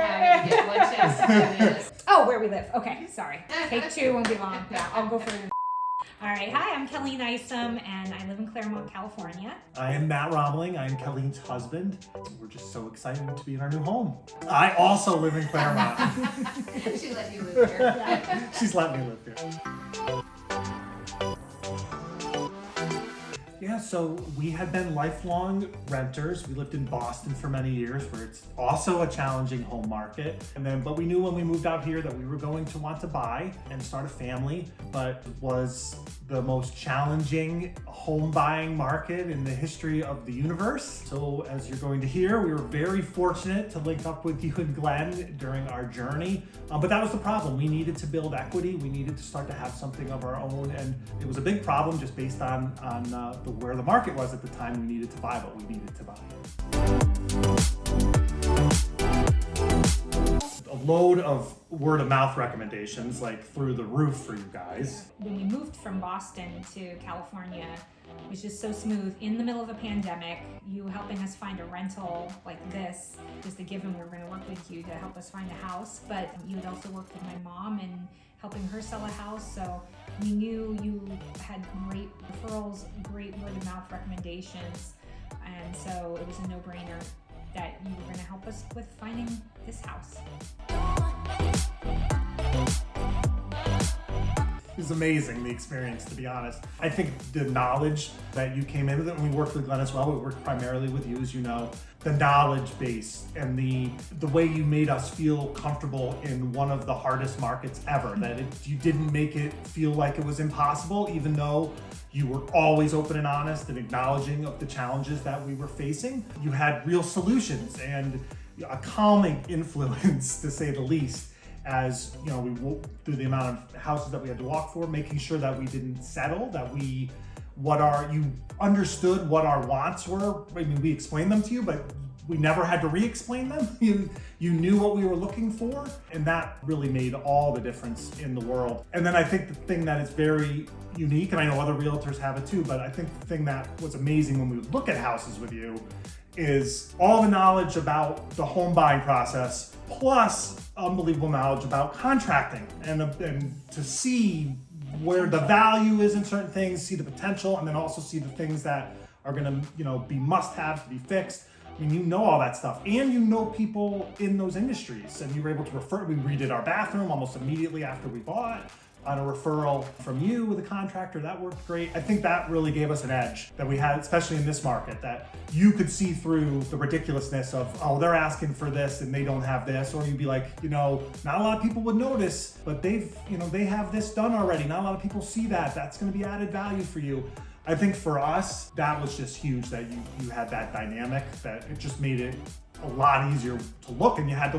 having it. Let's just do this. Oh, where we live. Okay, sorry. Take two won't be long. Yeah, I'll go further. All right. Hi, I'm Kelleen Isom, and I live in Claremont, California. I am Matt Romling. I'm Kelleen's husband. We're just so excited to be in our new home. I also live in Claremont. She let you live here. She's let me live here. Yeah, so we had been lifelong renters. We lived in Boston for many years, where it's also a challenging home market. But we knew when we moved out here that we were going to want to buy and start a family, but it was the most challenging home buying market in the history of the universe. So as you're going to hear, we were very fortunate to link up with you and Glenn during our journey. But that was the problem. We needed to build equity. We needed to start to have something of our own. And it was a big problem just based on where the market was at the time. We needed to buy what we needed to buy. A load of word of mouth recommendations, like through the roof for you guys. When we moved from Boston to California, it was just so smooth. In the middle of a pandemic, you helping us find a rental like this, just a given. We were going to work with you to help us find a house, but you had also worked with my mom and helping her sell a house. So we knew you had great referrals, great word of mouth recommendations. And so it was a no-brainer that you were going to help us with finding this house. It was amazing, the experience, to be honest. I think the knowledge that you came in with it, and we worked with Glenn as well, we worked primarily with you, as you know, the knowledge base and the way you made us feel comfortable in one of the hardest markets ever, that you didn't make it feel like it was impossible, even though you were always open and honest and acknowledging of the challenges that we were facing. You had real solutions and a calming influence, to say the least, as you know, we walked through the amount of houses that we had to walk for, making sure that we didn't settle, that you understood what our wants were. I mean, we explained them to you, but we never had to re-explain them. You knew what we were looking for, and that really made all the difference in the world. And then I think the thing that is very unique, and I know other realtors have it too, but I think the thing that was amazing when we would look at houses with you is all the knowledge about the home buying process, plus unbelievable knowledge about contracting, and to see where the value is in certain things, see the potential, and then also see the things that are gonna, be must-haves to be fixed. I mean, you know all that stuff, and you know people in those industries, and you were able to refer. We redid our bathroom almost immediately after we bought, on a referral from you with a contractor. That worked great. I think that really gave us an edge that we had, especially in this market, that you could see through the ridiculousness of, oh, they're asking for this and they don't have this, or you'd be like, not a lot of people would notice, but they have this done already. Not a lot of people see that. That's going to be added value for you. I think for us, that was just huge, that you had that dynamic, that it just made it a lot easier to look, and you have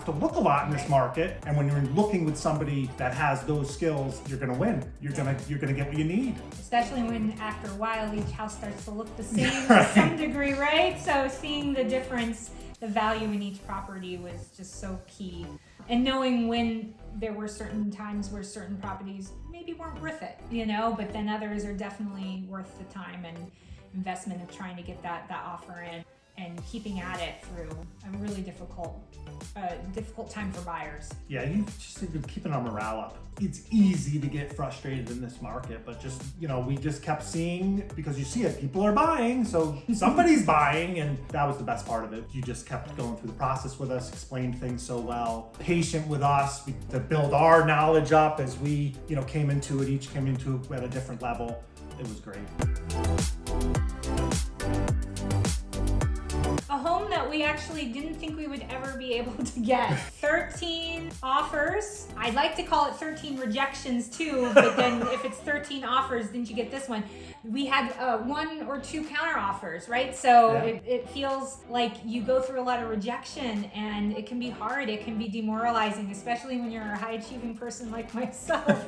to look a lot in this market. And when you're looking with somebody that has those skills, you're gonna win. You're gonna get what you need. Especially when after a while each house starts to look the same to some degree, right? So seeing the difference, the value in each property was just so key. And knowing when there were certain times where certain properties maybe weren't worth it, but then others are definitely worth the time and investment of trying to get that offer in, and keeping at it through a really difficult time for buyers. Yeah, you just need to keeping our morale up. It's easy to get frustrated in this market, but just, we just kept seeing, because you see it, people are buying, so somebody's buying, and that was the best part of it. You just kept going through the process with us, explained things so well, patient with us to build our knowledge up as we, came into it, each came into it at a different level. It was great. A home that we actually didn't think we would ever be able to get. 13 offers. I'd like to call it 13 rejections too, but then if it's 13 offers, didn't you get this one? We had 1 or 2 counter offers, right? So yeah. It feels like you go through a lot of rejection, and it can be hard. It can be demoralizing, especially when you're a high achieving person like myself.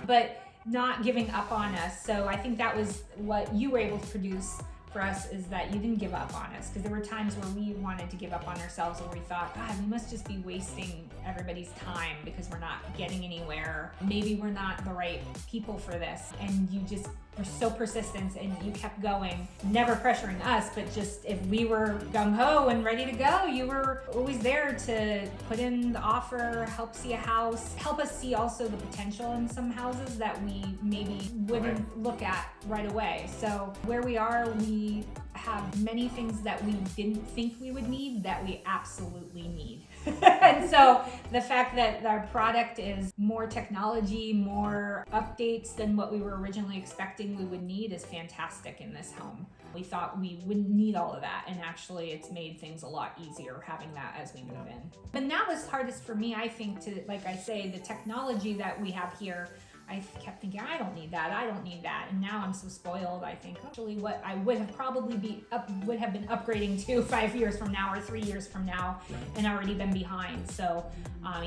But not giving up on us. So I think that was what you were able to produce for us, is that you didn't give up on us, because there were times where we wanted to give up on ourselves, or we thought, God, we must just be wasting everybody's time because we're not getting anywhere. Maybe we're not the right people for this. And you just were so persistent and you kept going, never pressuring us, but just if we were gung-ho and ready to go, you were always there to put in the offer, help see a house, help us see also the potential in some houses that we maybe wouldn't look at right away. So where we are, we have many things that we didn't think we would need that we absolutely need. And so the fact that our product is more technology, more updates than what we were originally expecting we would need is fantastic in this home. We thought we wouldn't need all of that, and actually it's made things a lot easier having that as we move in. But that was hardest for me, I think, to, like I say, the technology that we have here. I kept thinking, I don't need that, I don't need that. And now I'm so spoiled, I think, actually what I would have probably been upgrading to 5 years from now or 3 years from now and already been behind. So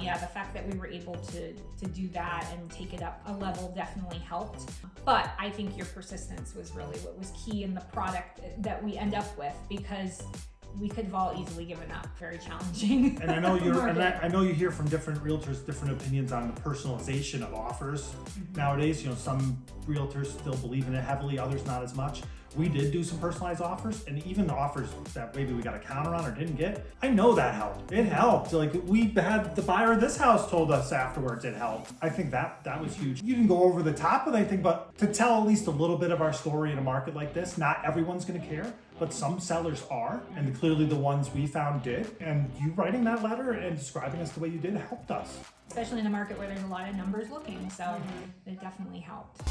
yeah, the fact that we were able to do that and take it up a level definitely helped. But I think your persistence was really what was key in the product that we end up with, because we could have all easily given up. Very challenging. And I know I know you hear from different realtors different opinions on the personalization of offers nowadays. You know, some realtors still believe in it heavily, others not as much. We did do some personalized offers, and even the offers that maybe we got a counter on or didn't get, I know that helped. It helped. Like, we had the buyer of this house told us afterwards it helped. I think that was huge. You didn't go over the top with anything, but to tell at least a little bit of our story in a market like this, not everyone's gonna care, but some sellers are, and clearly the ones we found did. And you writing that letter and describing us the way you did helped us. Especially in a market where there's a lot of numbers looking, so it definitely helped.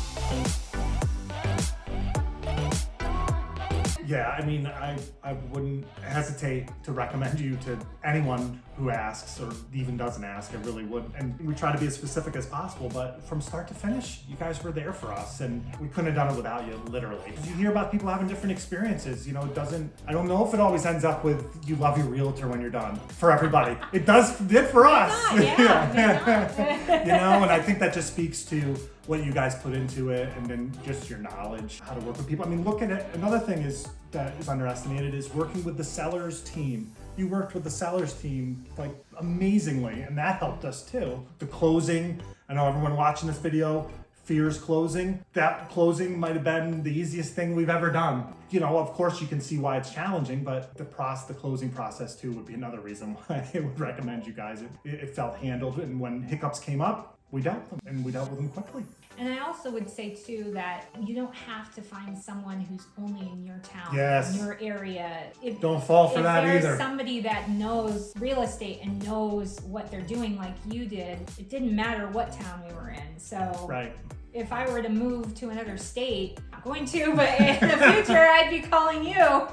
Yeah, I mean, I wouldn't hesitate to recommend you to anyone who asks or even doesn't ask. I really wouldn't. And we try to be as specific as possible, but from start to finish, you guys were there for us, and we couldn't have done it without you, literally. You hear about people having different experiences. You know, I don't know if it always ends up with you love your realtor when you're done for everybody. It did for us. Yeah. You know, and I think that just speaks to what you guys put into it, and then just your knowledge, how to work with people. I mean, look at it. Another thing that is underestimated is working with the sellers team. You worked with the sellers team like amazingly, and that helped us too. The closing, I know everyone watching this video fears closing. That closing might have been the easiest thing we've ever done. You know, of course you can see why it's challenging, but the closing process too would be another reason why I would recommend you guys. It felt handled, and when hiccups came up, we dealt with them, and we dealt with them quickly. And I also would say too that you don't have to find someone who's only in your town, Yes. in your area. Don't fall for that If either. there's somebody that knows real estate and knows what they're doing like you did, it didn't matter what town we were in. So Right. if I were to move to another state, I'm going to, but in the future I'd be calling you.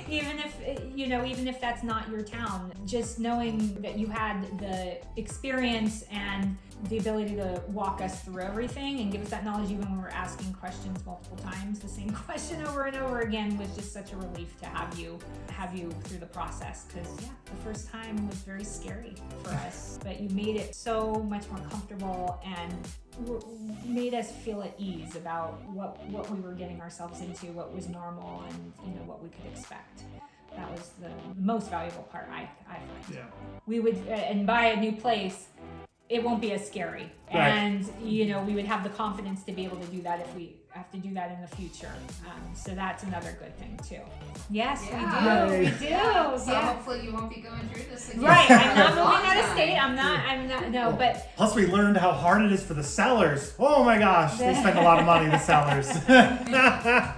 even if that's not your town. Just knowing that you had the experience and the ability to walk us through everything and give us that knowledge even when we're asking questions multiple times, the same question over and over again, was just such a relief to have you through the process. Because the first time was very scary for us, but you made it so much more comfortable and made us feel at ease about what we were getting ourselves into, what was normal, and what we could expect. That was the most valuable part, I find. Yeah. We would, and buy a new place, it won't be as scary. Right. And, we would have the confidence to be able to do that if we have to do that in the future. So that's another good thing too. Yes, Yeah. we do. Yay. We do. So Yeah. hopefully you won't be going through this again. Right, I'm not For a long moving out of time. state. I'm not, no, but Plus, we learned how hard it is for the sellers. Oh my gosh, they spend a lot of money, the sellers. yeah.